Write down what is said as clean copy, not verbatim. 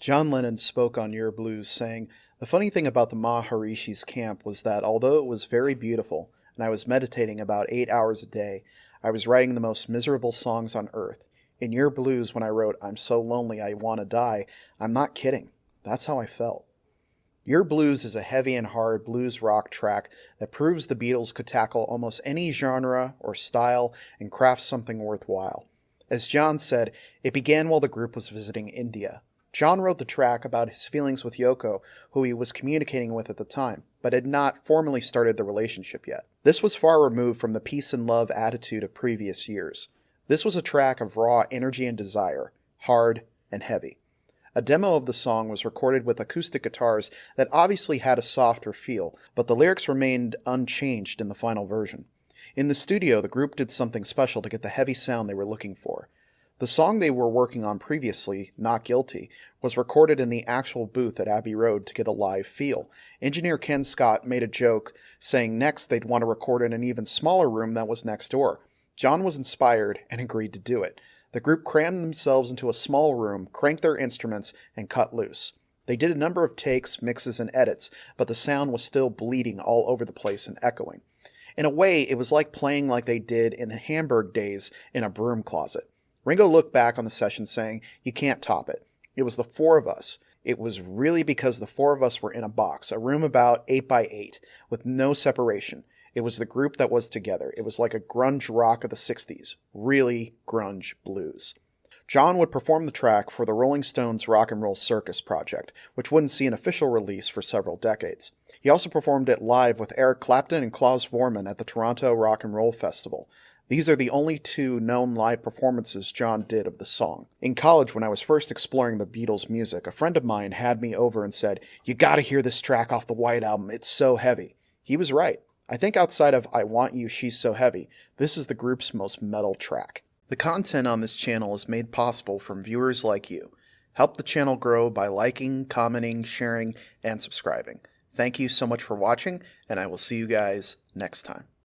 John Lennon spoke on Yer Blues, saying, "The funny thing about the Maharishi's camp was that although it was very beautiful, and I was meditating about 8 hours a day, I was writing the most miserable songs on earth. In Yer Blues, when I wrote, 'I'm so lonely I want to die,' I'm not kidding. That's how I felt." Yer Blues is a heavy and hard blues rock track that proves the Beatles could tackle almost any genre or style and craft something worthwhile. As John said, it began while the group was visiting India. John wrote the track about his feelings with Yoko, who he was communicating with at the time, but had not formally started the relationship yet. This was far removed from the peace and love attitude of previous years. This was a track of raw energy and desire, hard and heavy. A demo of the song was recorded with acoustic guitars that obviously had a softer feel, but the lyrics remained unchanged in the final version. In the studio, the group did something special to get the heavy sound they were looking for. The song they were working on previously, Not Guilty, was recorded in the actual booth at Abbey Road to get a live feel. Engineer Ken Scott made a joke, saying next they'd want to record in an even smaller room that was next door. John was inspired and agreed to do it. The group crammed themselves into a small room, cranked their instruments, and cut loose. They did a number of takes, mixes, and edits, but the sound was still bleeding all over the place and echoing. In a way, it was like playing like they did in the Hamburg days in a broom closet. Ringo looked back on the session saying, "You can't top it. It was the four of us. It was really because the four of us were in a box, a room about 8 by 8, with no separation. It was the group that was together. It was like a grunge rock of the 60s. Really grunge blues." John would perform the track for the Rolling Stones Rock and Roll Circus project, which wouldn't see an official release for several decades. He also performed it live with Eric Clapton and Klaus Voormann at the Toronto Rock and Roll Festival. These are the only two known live performances John did of the song. In college, when I was first exploring the Beatles' music, a friend of mine had me over and said, "You gotta hear this track off the White Album, it's so heavy." He was right. I think outside of I Want You, She's So Heavy, this is the group's most metal track. The content on this channel is made possible from viewers like you. Help the channel grow by liking, commenting, sharing, and subscribing. Thank you so much for watching, and I will see you guys next time.